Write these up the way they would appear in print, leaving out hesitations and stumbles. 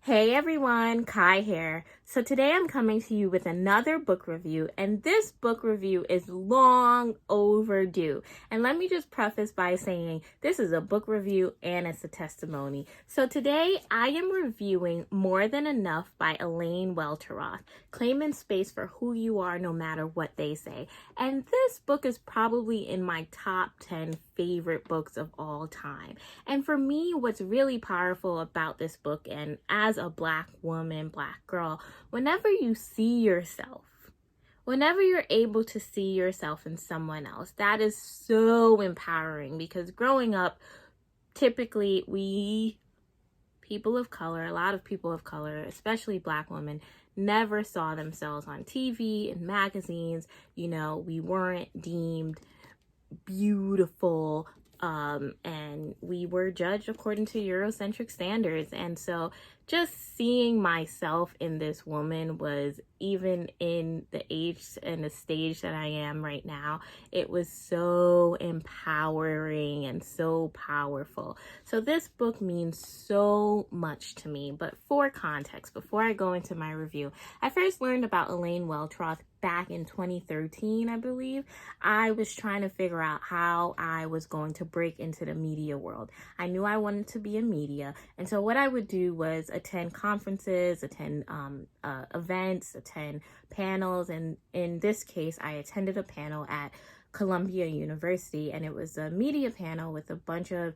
Hey everyone, Kai here. So today I'm coming to you with another book review, and this book review is long overdue. And let me just preface by saying this is a book review and it's a testimony. So today I am reviewing More Than Enough by Elaine Welteroth, claiming space for who you are no matter what they say. And this book is probably in my top 10 favorite books of all time. And for me, what's really powerful about this book, and as a Black woman, Black girl, whenever you see yourself, whenever you're able to see yourself in someone else, that is so empowering, because growing up, typically people of color, a lot of people of color, especially Black women, never saw themselves on TV and magazines. We weren't deemed beautiful, and we were judged according to Eurocentric standards. And so just seeing myself in this woman was, even in the age and the stage that I am right now, it was so empowering and so powerful. So this book means so much to me. But for context, before I go into my review, I first learned about Elaine Welteroth back in 2013, I believe. I was trying to figure out how I was going to break into the media world. I knew I wanted to be in media, and so what I would do was attend conferences, attend events, attend panels, and in this case, I attended a panel at Columbia University, and it was a media panel with a bunch of,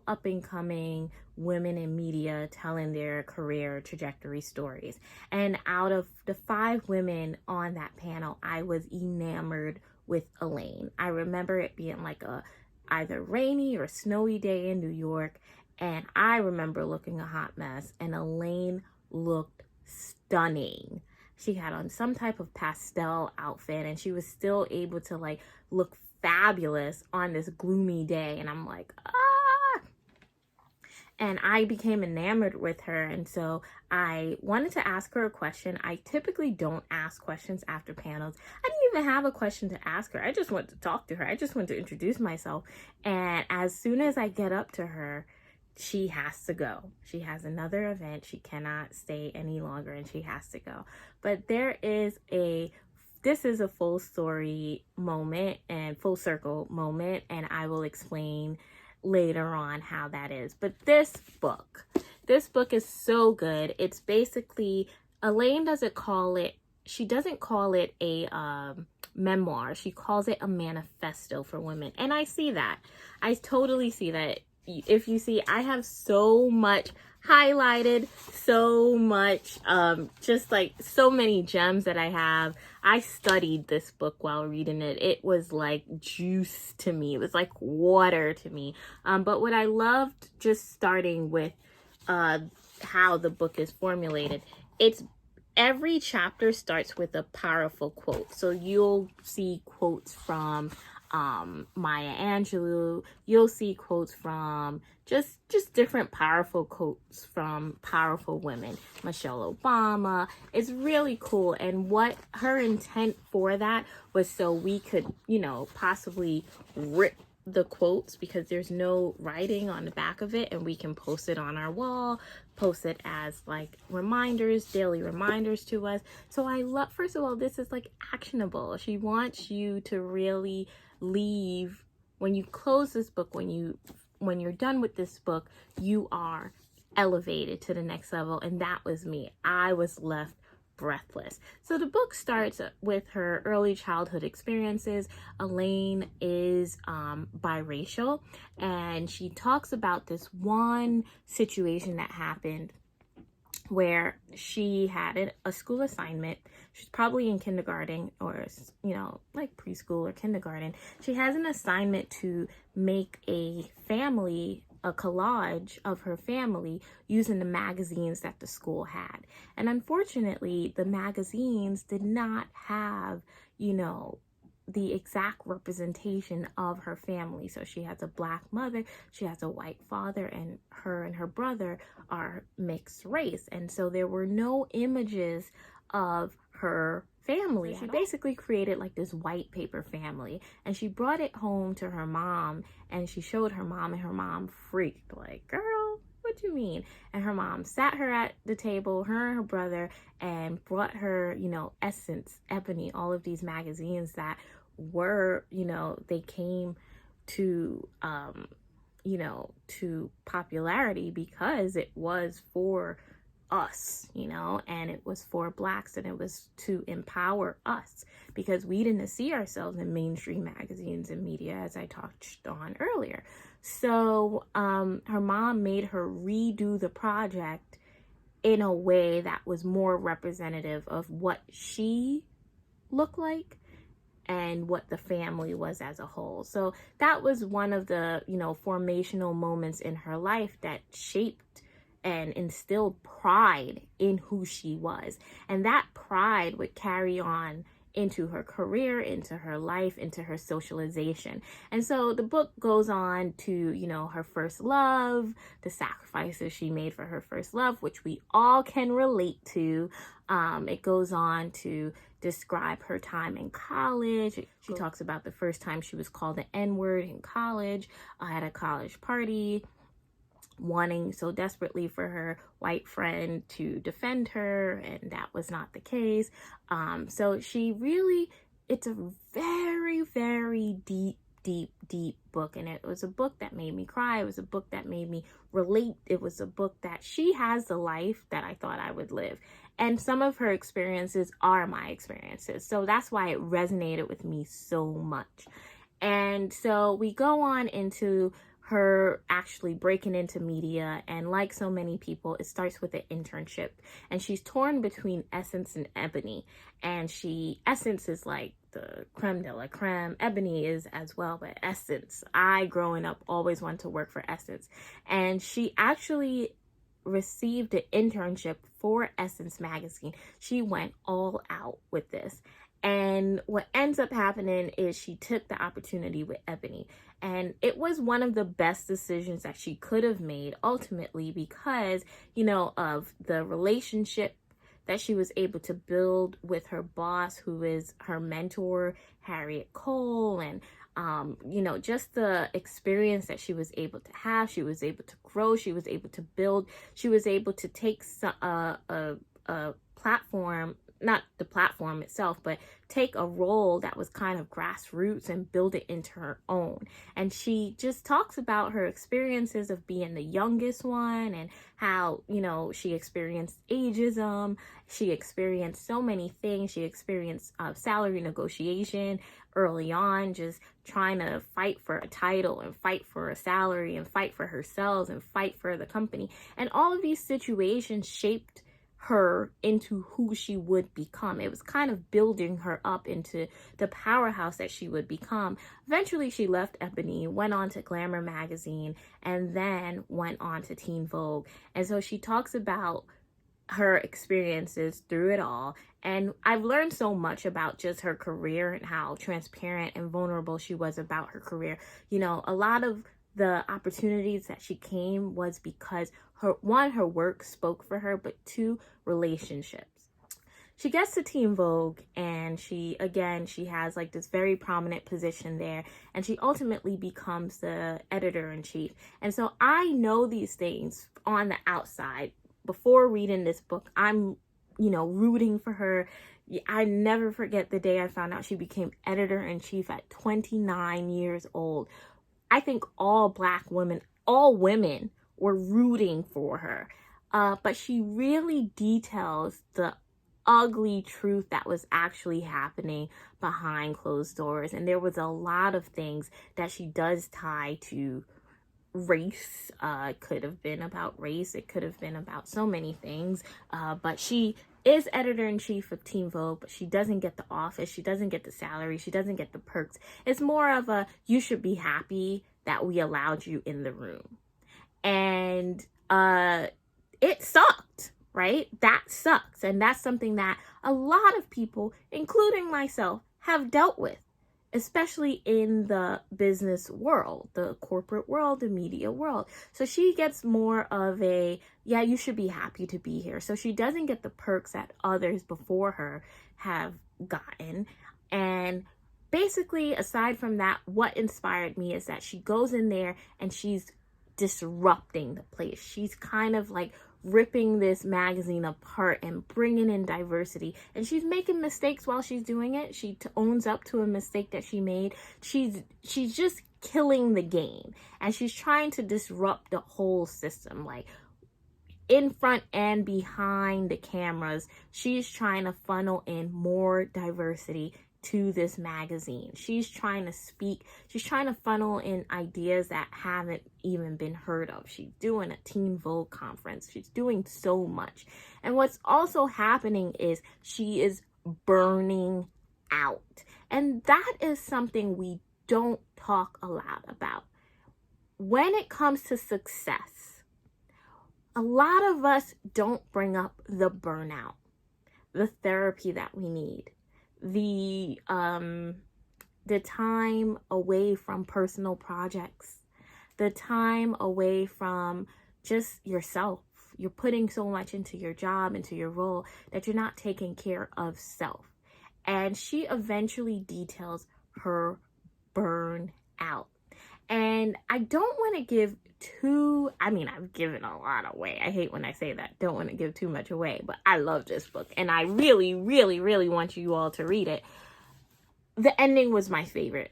up and coming women in media telling their career trajectory stories. And out of the 5 women on that panel, I was enamored with Elaine. I remember it being like a either rainy or snowy day in New York, and I remember looking a hot mess, and Elaine looked stunning. She had on some type of pastel outfit, and she was still able to look fabulous on this gloomy day. And I'm like, ah! And I became enamored with her. And so I wanted to ask her a question. I typically don't ask questions after panels. I didn't even have a question to ask her. I just wanted to talk to her. I just wanted to introduce myself. And as soon as I get up to her, she has to go. She has another event. She cannot stay any longer, and she has to go. But this is a full story moment and full circle moment, and I will explain later on how that is. But this book is so good. It's basically, Elaine doesn't call it a memoir. She calls it a manifesto for women. And I see that. I totally see that. If you see, I have so much highlighted, so much, just like so many gems that I have. I studied this book while reading it. It was like juice to me. It was like water to me. But what I loved, just starting with how the book is formulated, every chapter starts with a powerful quote. So you'll see quotes from Maya Angelou. You'll see quotes from just different powerful quotes from powerful women. Michelle Obama. It's really cool. And what her intent for that was so we could, possibly rip the quotes, because there's no writing on the back of it, and we can post it on our wall, post it as like reminders, daily reminders to us. So I love, first of all, this is like actionable. She wants you to really leave, when you close this book, when you're done with this book, you are elevated to the next level. And that was me. I was left breathless. So the book starts with her early childhood experiences. Elaine is biracial, and she talks about this one situation that happened where she had a school assignment. She's probably in kindergarten, or like preschool or kindergarten. She has an assignment to make a collage of her family using the magazines that the school had. And unfortunately, the magazines did not have, the exact representation of her family. So she has a Black mother, she has a white father, and her brother are mixed race. And so there were no images of her family. She basically created like this white paper family, and she brought it home to her mom, and she showed her mom, and her mom freaked, like, girl, what what you mean? And her mom sat her at the table, her and her brother, and brought her, Essence, Ebony, all of these magazines that were, they came to, to popularity because it was for us, and it was for Blacks, and it was to empower us because we didn't see ourselves in mainstream magazines and media, as I touched on earlier. So her mom made her redo the project in a way that was more representative of what she looked like and what the family was as a whole. So that was one of the, formational moments in her life that shaped and instilled pride in who she was. And that pride would carry on into her career, into her life, into her socialization. And so the book goes on to, her first love, the sacrifices she made for her first love, which we all can relate to. It goes on to describe her time in college. She talks about the first time she was called the N-word in college, at a college party, wanting so desperately for her white friend to defend her, and that was not the case. So she really, it's a very, very deep book, and it was a book that made me cry. It was a book that made me relate. It was a book that she has the life that I thought I would live, and some of her experiences are my experiences, so that's why it resonated with me so much. And so we go on into her actually breaking into media, and like so many people, it starts with an internship, and she's torn between Essence and Ebony, and Essence is like the creme de la creme. Ebony is as well, but Essence, I growing up always wanted to work for Essence, and she actually received an internship for Essence magazine. She went all out with this. And what ends up happening is she took the opportunity with Ebony. And it was one of the best decisions that she could have made ultimately because, of the relationship that she was able to build with her boss, who is her mentor, Harriet Cole, and just the experience that she was able to have. She was able to grow. She was able to build. She was able to take a platform, not the platform itself, but take a role that was kind of grassroots and build it into her own. And she just talks about her experiences of being the youngest one and how, she experienced ageism. She experienced so many things. She experienced salary negotiation early on, just trying to fight for a title and fight for a salary and fight for herself and fight for the company. And all of these situations shaped her into who she would become. It was kind of building her up into the powerhouse that she would become. Eventually, she left Ebony, went on to Glamour magazine, and then went on to Teen Vogue. And so she talks about her experiences through it all. And I've learned so much about just her career and how transparent and vulnerable she was about her career. A lot of the opportunities that she came was because her work spoke for her, but two, relationships. She gets to Teen Vogue, and she has like this very prominent position there, and she ultimately becomes the editor-in-chief. And so I know these things on the outside. Before reading this book, I'm, rooting for her. I never forget the day I found out she became editor-in-chief at 29 years old. I think all women were rooting for her. But she really details the ugly truth that was actually happening behind closed doors. And there was a lot of things that she does tie to race. It could have been about race. It could have been about so many things. But she is editor-in-chief of Teen Vogue, but she doesn't get the office. She doesn't get the salary. She doesn't get the perks. It's more of a, you should be happy that we allowed you in the room. And it sucked, right? That sucks. And that's something that a lot of people, including myself, have dealt with, especially in the business world, the corporate world, the media world. So she gets more of a, yeah, you should be happy to be here. So she doesn't get the perks that others before her have gotten. And basically, aside from that, what inspired me is that she goes in there and she's disrupting the place. She's kind of like ripping this magazine apart and bringing in diversity, and she's making mistakes while she's doing it. She owns up to a mistake that she made. She's just killing the game, and she's trying to disrupt the whole system, like in front and behind the cameras. She's trying to funnel in more diversity to this magazine. She's trying to funnel in ideas that haven't even been heard of. She's doing a Teen Vogue conference. She's doing so much. And what's also happening is she is burning out. And that is something we don't talk a lot about. When it comes to success, a lot of us don't bring up the burnout, the therapy that we need, the time away from personal projects, the time away from just yourself. You're putting so much into your job, into your role, that you're not taking care of self. And she eventually details her burnout. And I don't want to give I've given a lot away. I hate when I say that. Don't want to give too much away, but I love this book and I really, really, really want you all to read it. The ending was my favorite.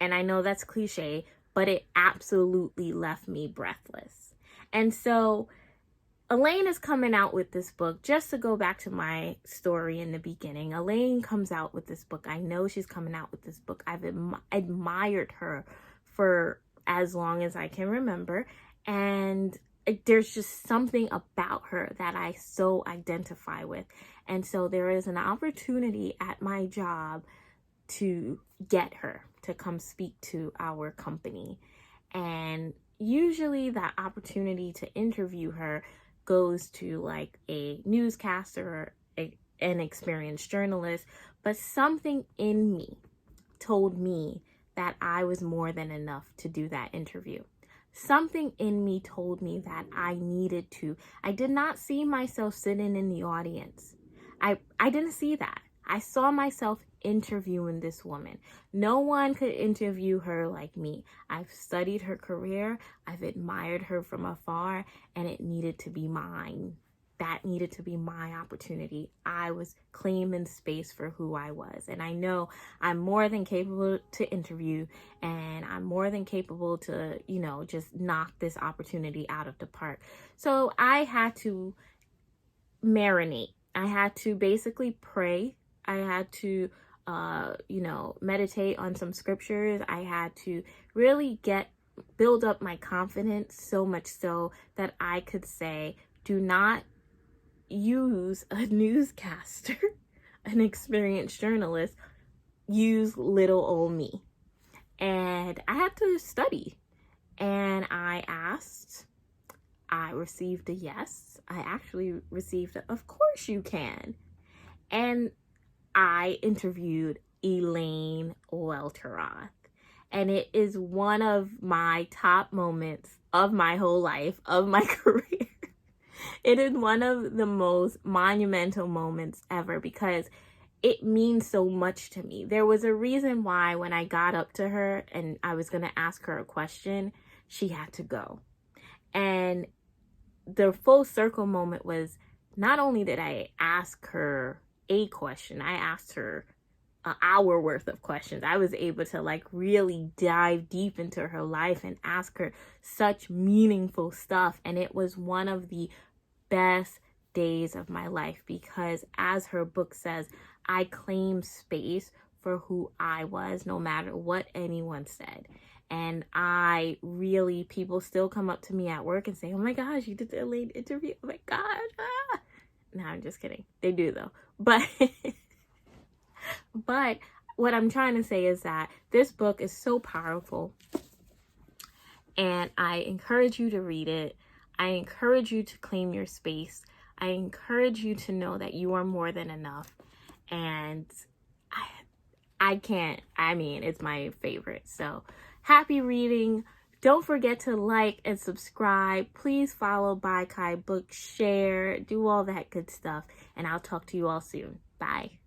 And I know that's cliche, but it absolutely left me breathless. And so Elaine is coming out with this book. Just to go back to my story in the beginning, Elaine comes out with this book. I know she's coming out with this book. I've admired her for as long as I can remember. And there's just something about her that I so identify with. And so there is an opportunity at my job to get her to come speak to our company. And usually that opportunity to interview her goes to like a newscaster or an experienced journalist. But something in me told me that I was more than enough to do that interview. Something in me told me that I needed to. I did not see myself sitting in the audience. I didn't see that. I saw myself interviewing this woman. No one could interview her like me. I've studied her career. I've admired her from afar, and it needed to be mine. That needed to be my opportunity. I was claiming space for who I was. And I know I'm more than capable to interview, and I'm more than capable to, just knock this opportunity out of the park. So I had to marinate. I had to basically pray. I had to, meditate on some scriptures. I had to really build up my confidence, so much so that I could say, do not use a newscaster, an experienced journalist, use little old me. And I had to study. And I asked, I received a yes. I actually received of course you can. And I interviewed Elaine Welteroth. And it is one of my top moments of my whole life, of my career. It is one of the most monumental moments ever because it means so much to me. There was a reason why when I got up to her and I was going to ask her a question, she had to go. And the full circle moment was not only did I ask her a question, I asked her an hour worth of questions. I was able to really dive deep into her life and ask her such meaningful stuff. And it was one of the best days of my life because, as her book says, I claim space for who I was, no matter what anyone said. And people still come up to me at work and say, oh my gosh, you did the Elaine interview. Oh my gosh. Ah. No, I'm just kidding. They do though. But what I'm trying to say is that this book is so powerful, and I encourage you to read it. I encourage you to claim your space. I encourage you to know that you are more than enough. And it's my favorite. So happy reading. Don't forget to like and subscribe. Please follow By Kai Book, share, do all that good stuff. And I'll talk to you all soon. Bye.